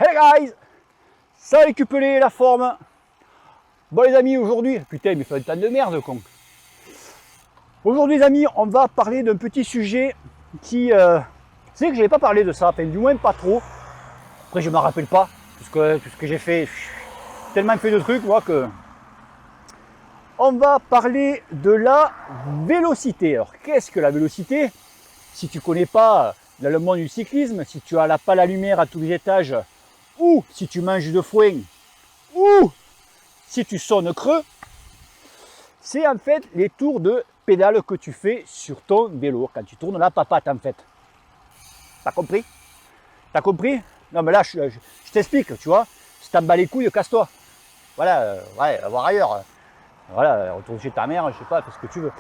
Hey guys, ça a récupéré la forme. Bon les amis, aujourd'hui, putain mais il fait un temps de merde con. Aujourd'hui les amis, on va parler d'un petit sujet qui... c'est que je n'avais pas parlé de ça, enfin du moins pas trop. Après je ne me rappelle pas, tout ce que j'ai fait, tellement fait de trucs moi que... On va parler de la vélocité. Alors qu'est-ce que la vélocité? Si tu ne connais pas dans le monde du cyclisme, si tu as pas la lumière à tous les étages, ou si tu manges de foin, ou si tu sonnes creux, c'est en fait les tours de pédale que tu fais sur ton vélo quand tu tournes la papate en fait. T'as compris? T'as compris? Non mais là je t'explique, tu vois, si t'en bats les couilles, casse-toi. Voilà, ouais, va voir ailleurs. Voilà, retourne chez ta mère, je sais pas, fais ce que tu veux.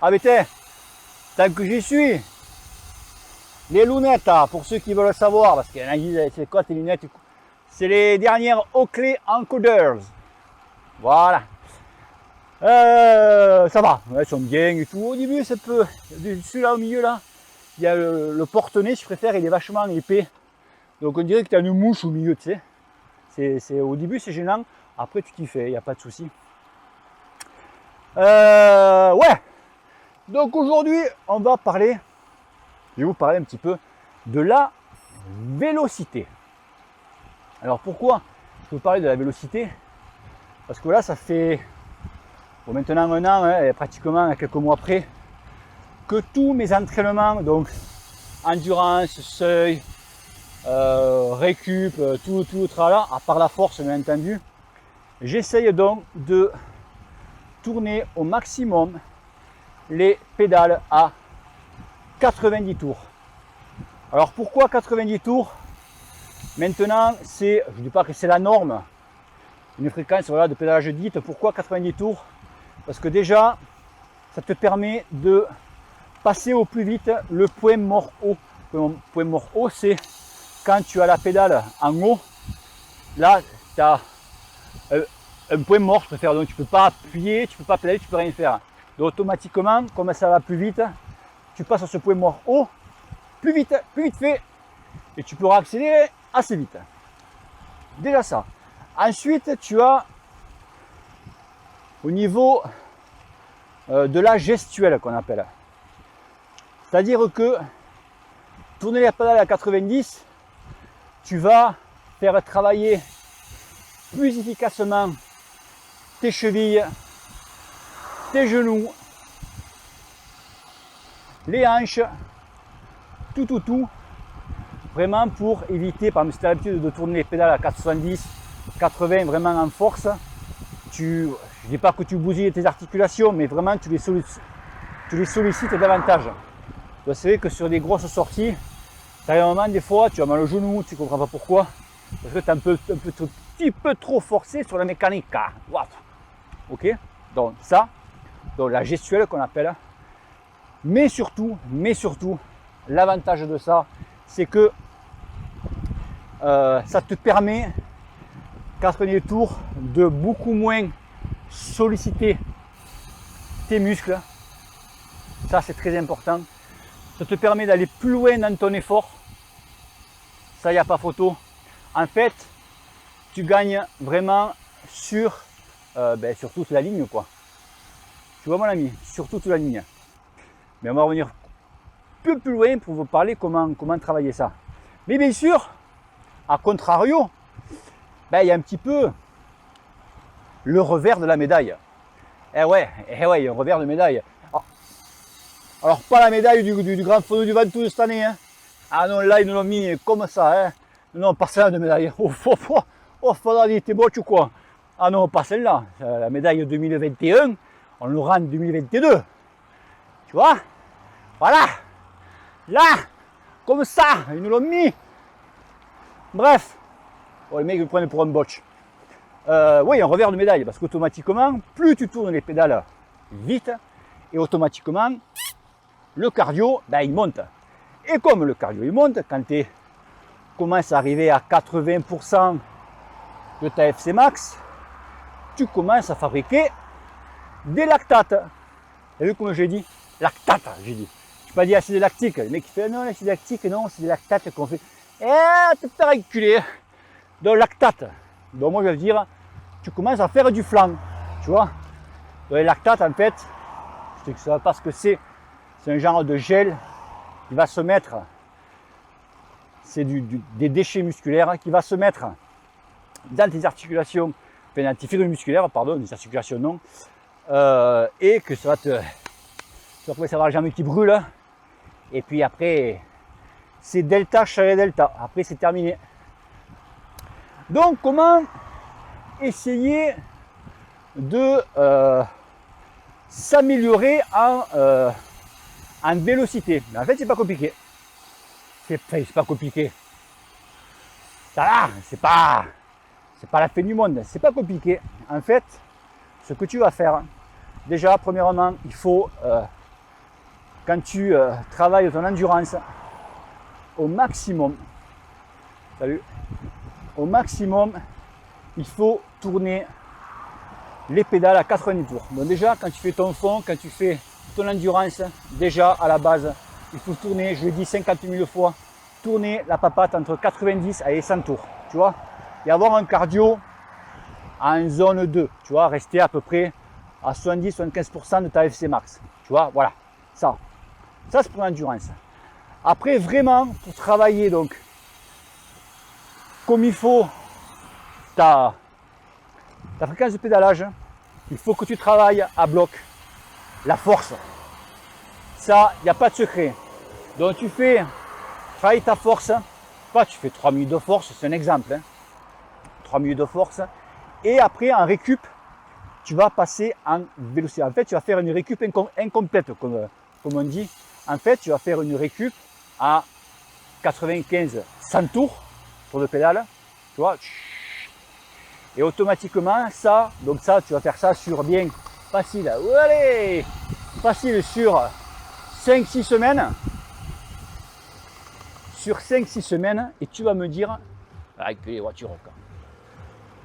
Ah mais tiens, tant que j'y suis, les lunettes, pour ceux qui veulent le savoir, parce qu'il y en a qui disent, c'est quoi tes lunettes? C'est les dernières Oakley Encoders. Voilà. Ça va, elles sont bien et tout. Au début, c'est peu. Celui-là au milieu, là, il y a le porte-nez, je préfère, il est vachement épais. Donc on dirait que tu as une mouche au milieu, tu sais. Au début, c'est gênant. Après, tu t'y fais, il n'y a pas de souci. Ouais. Donc aujourd'hui, je vais vous parler un petit peu de la vélocité. Alors pourquoi je veux parler de la vélocité? Parce que là, ça fait maintenant un an, et pratiquement quelques mois après, que tous mes entraînements, donc endurance, seuil, récup, tout le tralala, à part la force bien entendu, j'essaye donc de tourner au maximum les pédales à 90 tours. Alors pourquoi 90 tours? Maintenant, je ne dis pas que c'est la norme, une fréquence voilà, de pédalage dite. Pourquoi 90 tours? Parce que déjà, ça te permet de passer au plus vite le point mort haut. Le point mort haut, c'est quand tu as la pédale en haut, là, tu as un point mort, je préfère, donc tu ne peux pas appuyer, tu ne peux pas pédaler, tu ne peux rien faire. Donc automatiquement, comme ça va plus vite, tu passes à ce point mort haut, plus vite fait, et tu pourras accélérer assez vite. Déjà ça. Ensuite, tu as au niveau de la gestuelle qu'on appelle. C'est-à-dire que tourner la pédale à 90, tu vas faire travailler plus efficacement tes chevilles, tes genoux, les hanches, tout, vraiment pour éviter, par exemple, si tu as l'habitude de tourner les pédales à 90, 80 vraiment en force, je ne dis pas que tu bousilles tes articulations, mais vraiment tu les sollicites davantage. Donc c'est vrai que sur des grosses sorties, tu as un moment, des fois, tu as mal au genou, tu ne comprends pas pourquoi, parce que tu es un petit peu trop forcé sur la mécanique. Wow. Ok, donc ça, donc la gestuelle qu'on appelle, mais surtout, l'avantage de ça, c'est que ça te permet 90 tours de beaucoup moins solliciter tes muscles. Ça, c'est très important. Ça te permet d'aller plus loin dans ton effort. Ça, il n'y a pas photo. En fait, tu gagnes vraiment sur toute la ligne, quoi. Tu vois, mon ami, sur toute la ligne. Mais on va revenir un peu plus loin pour vous parler comment travailler ça. Mais bien sûr, à contrario, il y a un petit peu le revers de la médaille. Eh ouais, il y a un revers de médaille. Alors pas la médaille du grand photo du Ventoux de cette année. Hein. Ah non, là ils nous l'ont mis comme ça. Hein. Non, pas celle-là de médaille. Faudra dire t'es moche ou quoi? Ah non, pas celle-là. La médaille 2021, on l'aura en 2022. Tu vois? Voilà. Là, comme ça, ils nous l'ont mis. Bref. Oh, les mecs me prennent pour un botch. Oui, un revers de médaille, parce qu'automatiquement, plus tu tournes les pédales vite, et automatiquement, le cardio, il monte. Et comme le cardio il monte, quand tu commences à arriver à 80%, de ta FC Max, tu commences à fabriquer des lactates. T'as vu comment j'ai dit? Lactates, j'ai dit. Je n'ai pas dit acide lactique. Le mec qui fait non, l'acide lactique, non, c'est des lactates qu'on fait. Tu te fais reculer. Donc lactate. Donc moi je veux dire, tu commences à faire du flan. Tu vois? Donc les lactates en fait, je sais que ça parce que c'est un genre de gel qui va se mettre, c'est des déchets musculaires qui va se mettre dans tes articulations, enfin dans tes fibres musculaires, pardon, des articulations non, et que ça va tu vas commencer à avoir la jambe qui brûle, et puis après c'est delta chalet delta, après c'est terminé. Donc comment essayer de s'améliorer en vélocité? Mais en fait c'est pas compliqué, c'est pas compliqué, ça va, c'est pas la fin du monde, c'est pas compliqué. En fait, ce que tu vas faire, déjà, premièrement, il faut, quand tu travailles ton endurance, au maximum, au maximum, il faut tourner les pédales à 90 tours. Donc déjà, quand tu fais ton fond, quand tu fais ton endurance, déjà, à la base, il faut tourner, je le dis 50 000 fois, tourner la papate entre 90 et 100 tours, tu vois, et avoir un cardio en zone 2, tu vois, rester à peu près à 70-75% de ta FC max, tu vois, voilà, ça c'est pour l'endurance. Après, vraiment, pour travailler donc comme il faut ta fréquence de pédalage, il faut que tu travailles à bloc la force. Ça, il n'y a pas de secret. Donc tu travailles ta force, pas tu fais 3 minutes de force, c'est un exemple, hein. 3 minutes de force, et après en récup, tu vas passer en vélocité. En fait, tu vas faire une récup incomplète, comme on dit. En fait, tu vas faire une récup à 95-100 tours pour le pédale, tu vois, et automatiquement, donc tu vas faire ça sur bien facile, allez, facile sur 5-6 semaines. Sur 5-6 semaines, et tu vas me dire, avec les voitures, quoi.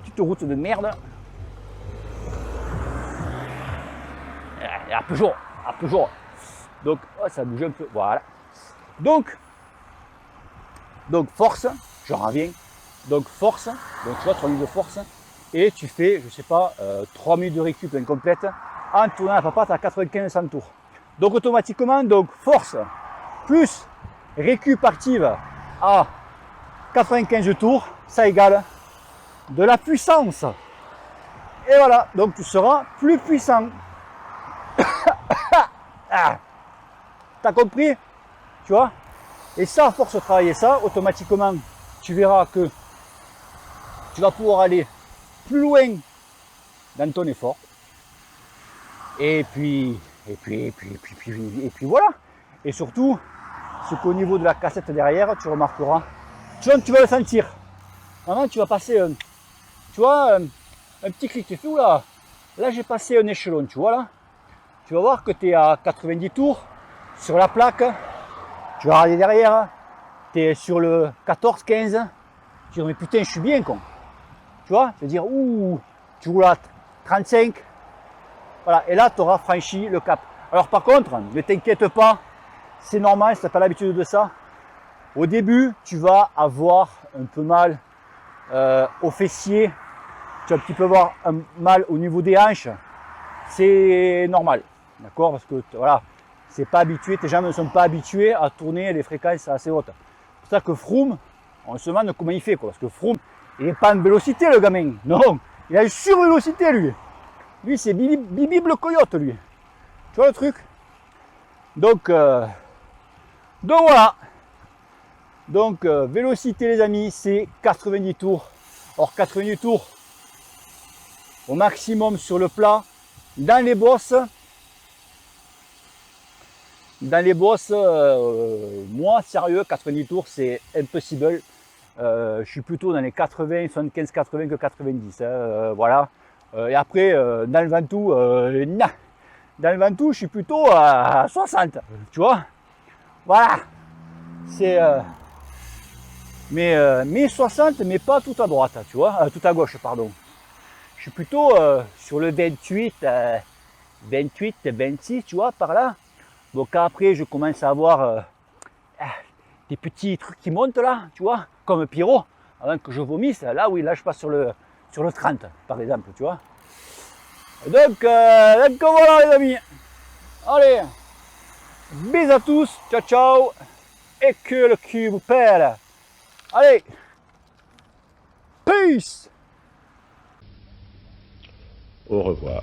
Petite route de merde. À Peugeot. Donc, oh, ça bouge un peu, voilà. Donc force, j'en reviens. Donc force, donc tu vois, 3 minutes de force, et tu fais, je sais pas, 3 minutes de récup incomplète en tournant la papate à 95-100 tours. Donc automatiquement, donc force plus récup active à 95 tours, ça égale de la puissance. Et voilà, donc tu seras plus puissant. T'as compris? Tu vois? Et ça, à force de travailler ça, automatiquement, tu verras que tu vas pouvoir aller plus loin dans ton effort. Et puis voilà. Et surtout, ce qu'au niveau de la cassette derrière, tu remarqueras, tu vas le sentir. Maintenant, tu vas passer, tu vois, un petit clic, tu fais où là? Là, j'ai passé un échelon, tu vois là. Tu vas voir que tu es à 90 tours sur la plaque. Tu vas regarder derrière, tu es sur le 14-15. Tu dis, mais putain, je suis bien, con. Tu vois, tu vas dire, ouh, tu roules à 35. Voilà, et là, tu auras franchi le cap. Alors par contre, ne t'inquiète pas, c'est normal si tu n'as pas l'habitude de ça. Au début, tu vas avoir un peu mal aux fessiers, tu vas un petit peu avoir un mal au niveau des hanches. C'est normal, d'accord? Parce que voilà, c'est pas habitué, tes jambes ne sont pas habituées à tourner les fréquences assez hautes. C'est pour ça que Froome, on se demande comment il fait, quoi. Parce que Froome, il n'est pas en vélocité, le gamin. Non, il a une survélocité, lui. Lui, c'est Bibi le coyote, lui. Tu vois le truc? Donc voilà. Donc vélocité, les amis, c'est 90 tours. Or 90 tours au maximum sur le plat. Dans les bosses, moi, sérieux, 90 tours, c'est impossible. Je suis plutôt dans les 80, 75, 80 que 90. Voilà. Et après, dans le Ventoux, dans le Ventoux, je suis plutôt à 60. Tu vois? Voilà. mais 60, mais pas tout à droite, tu vois, tout à gauche, pardon. Je suis plutôt sur le 28, 28, 26, tu vois, par là. Donc après, je commence à avoir des petits trucs qui montent là, tu vois, comme Pierrot, avant que je vomisse. Là, oui, là, je passe sur le 30, par exemple, tu vois. Donc voilà, les amis. Allez, bisous à tous, ciao, ciao, et que le cul vous pèle. Allez, peace. Au revoir.